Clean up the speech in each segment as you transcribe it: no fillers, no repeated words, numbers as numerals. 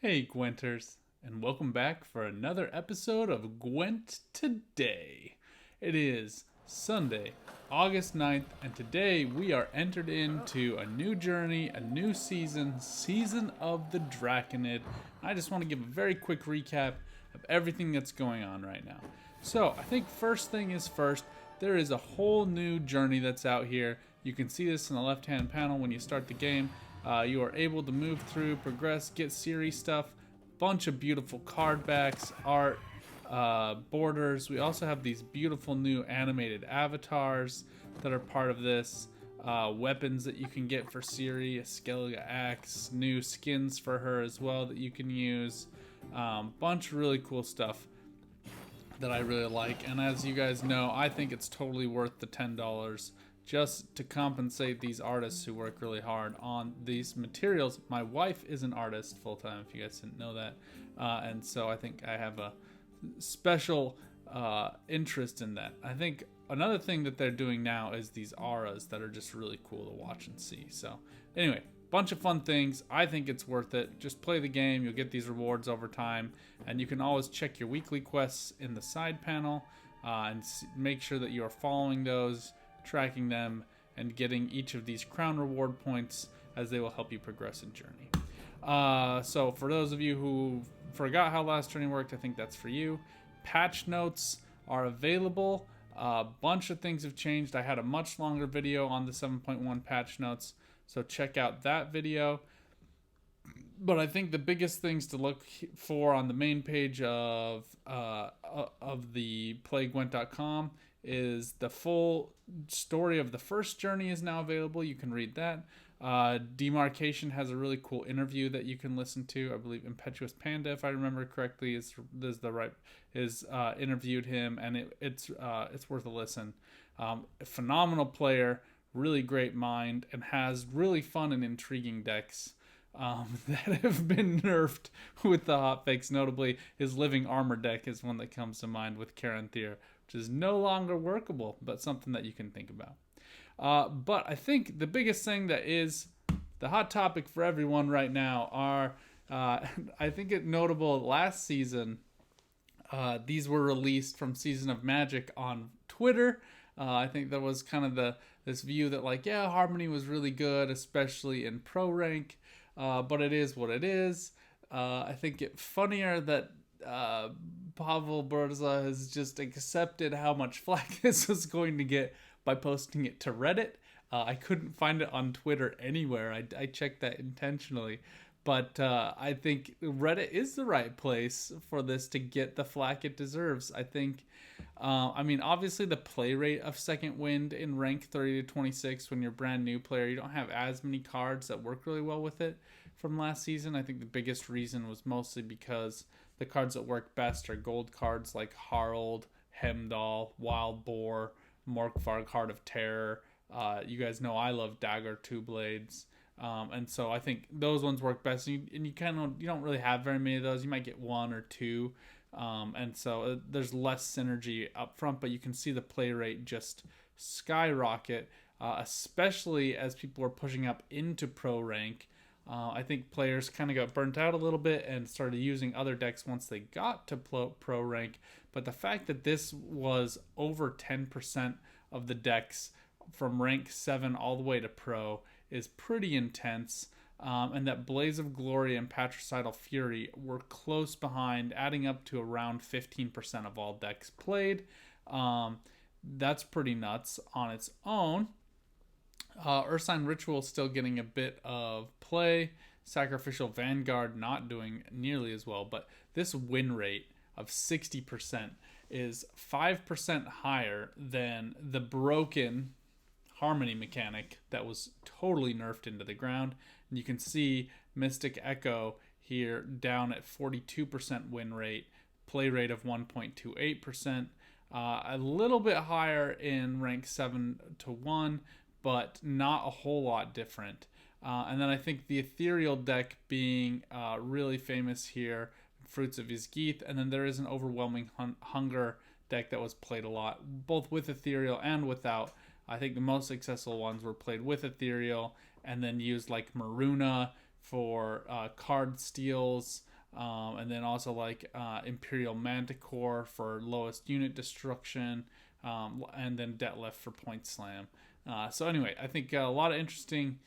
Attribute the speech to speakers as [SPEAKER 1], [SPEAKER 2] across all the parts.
[SPEAKER 1] Hey Gwenters, and welcome back for another episode of Gwent Today. It is Sunday, August 9th, and today we are entered into a new journey, a new season, Season of the Draconid. I just want to give a very quick recap of everything that's going on right now. So, I think first thing is first, there is a whole new journey that's out here. You can see this in the left-hand panel when you start the game. You are able to move through, progress, get series stuff, bunch of beautiful card backs, art, borders. We also have these beautiful new animated avatars that are part of this. Weapons that you can get for Ciri, a Skellige axe, new skins for her as well that you can use. Bunch of really cool stuff that I really like. And as you guys know, I think it's totally worth the $10 just to compensate these artists who work really hard on these materials. My wife is an artist full-time, if you guys didn't know that. And so I think I have a special interest in that. I think another thing that they're doing now is these auras that are just really cool to watch and see. So anyway, bunch of fun things. I think it's worth it. Just play the game. You'll get these rewards over time. And you can always check your weekly quests in the side panel and make sure that you are following those, tracking them, and getting each of these crown reward points, as they will help you progress in journey. So for those of you who forgot how last journey worked, I think that's for you. Patch notes are available. A bunch of things have changed. I had a much longer video on the 7.1 patch notes, so check out that video. But I think the biggest things to look for on the main page of the playgwent.com is the full story of the first journey is now available. You can read that. Demarcation has a really cool interview that you can listen to. I believe Impetuous Panda, if I remember correctly, is interviewed him, and it's worth a listen. A phenomenal player, really great mind, and has really fun and intriguing decks that have been nerfed with the hotfix. Notably, his Living Armor deck is one that comes to mind with Caranthir, which is no longer workable, but something that you can think about. But I think the biggest thing that is the hot topic for everyone right now are, I think it notable last season, these were released from Season of Magic on Twitter. I think there was kind of this view that like, yeah, Harmony was really good, especially in pro rank, but it is what it is. I think it's funnier that Pavel Burza has just accepted how much flack this was going to get by posting it to Reddit. I couldn't find it on Twitter anywhere. I checked that intentionally. But I think Reddit is the right place for this to get the flack it deserves. I think, obviously the play rate of Second Wind in rank 30 to 26 when you're a brand new player, you don't have as many cards that work really well with it from last season. I think the biggest reason was mostly because the cards that work best are gold cards like Harald, Hemdall, Wild Boar, Morkvarg, Heart of Terror. You guys know I love Dagger Two Blades. And so I think those ones work best. And you don't really have very many of those. You might get one or two. And so there's less synergy up front, but you can see the play rate just skyrocket, especially as people are pushing up into pro rank. I think players kind of got burnt out a little bit and started using other decks once they got to pro rank. But the fact that this was over 10% of the decks from rank 7 all the way to pro is pretty intense. And that Blaze of Glory and Patricidal Fury were close behind, adding up to around 15% of all decks played. That's pretty nuts on its own. Ursine Ritual still getting a bit of play. Sacrificial Vanguard not doing nearly as well, but this win rate of 60% is 5% higher than the broken Harmony mechanic that was totally nerfed into the ground. And you can see Mystic Echo here down at 42% win rate, play rate of 1.28%, a little bit higher in rank 7 to 1, but not a whole lot different. And then I think the Ethereal deck being really famous here, Fruits of Ysgeath, and then there is an Overwhelming Hunger deck that was played a lot, both with Ethereal and without. I think the most successful ones were played with Ethereal and then used like Maruna for card steals, and then also like Imperial Manticore for lowest unit destruction, and then Detlef for point slam. So anyway, I think a lot of interesting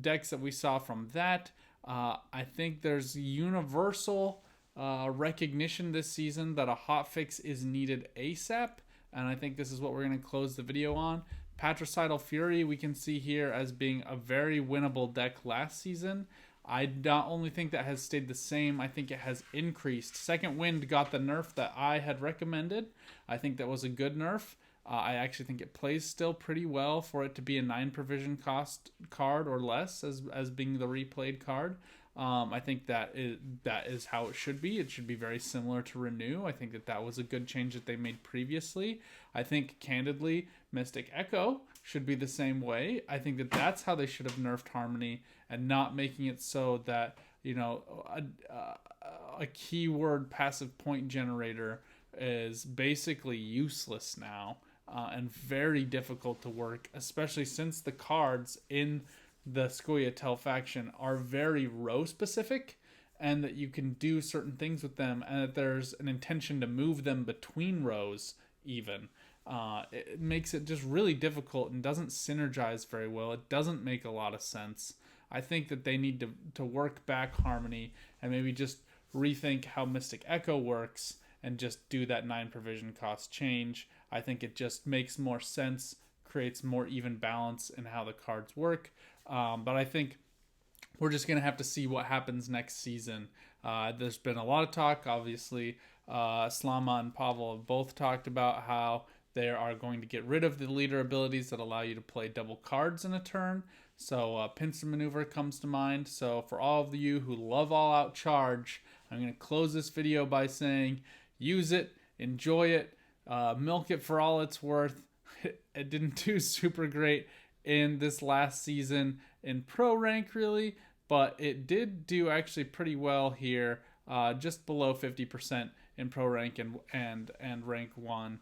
[SPEAKER 1] decks that we saw from that. I think there's universal recognition this season that a hotfix is needed ASAP, and I think this is what we're going to close the video on. Patricidal Fury we can see here as being a very winnable deck last season. I not only think that has stayed the same, I think it has increased. Second Wind got the nerf that I had recommended. I think that was a good nerf. I actually think it plays still pretty well for it to be a 9 provision cost card or less as being the replayed card. I think that is how it should be. It should be very similar to Renew. I think that was a good change that they made previously. I think, candidly, Mystic Echo should be the same way. I think that that's how they should have nerfed Harmony and not making it so that, you know, a keyword passive point generator is basically useless now, and very difficult to work, especially since the cards in the Scoia'tael faction are very row specific, and that you can do certain things with them, and that there's an intention to move them between rows even. It makes it just really difficult and doesn't synergize very well. It doesn't make a lot of sense. I think that they need to work back Harmony and maybe just rethink how Mystic Echo works and just do that 9 provision cost change. I think it just makes more sense, creates more even balance in how the cards work. But I think we're just going to have to see what happens next season. There's been a lot of talk, obviously. Slama and Pavel have both talked about how they are going to get rid of the leader abilities that allow you to play double cards in a turn. So Pincer Maneuver comes to mind. So for all of you who love All Out Charge, I'm going to close this video by saying use it, enjoy it, milk it for all it's worth. It didn't do super great in this last season in pro rank, really, but it did do actually pretty well here, just below 50% in pro rank and rank 1.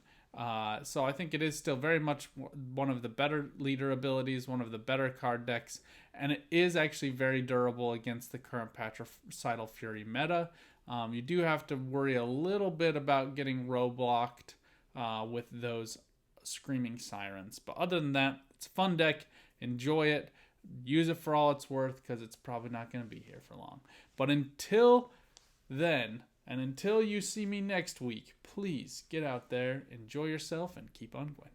[SPEAKER 1] So I think it is still very much one of the better leader abilities, one of the better card decks, and it is actually very durable against the current Patricidal Fury meta. You do have to worry a little bit about getting row blocked with those Screaming Sirens, but other than that, it's a fun deck. Enjoy it, use it for all it's worth, because it's probably not going to be here for long. But until then, and until you see me next week, please get out there, enjoy yourself, and keep on Gwent.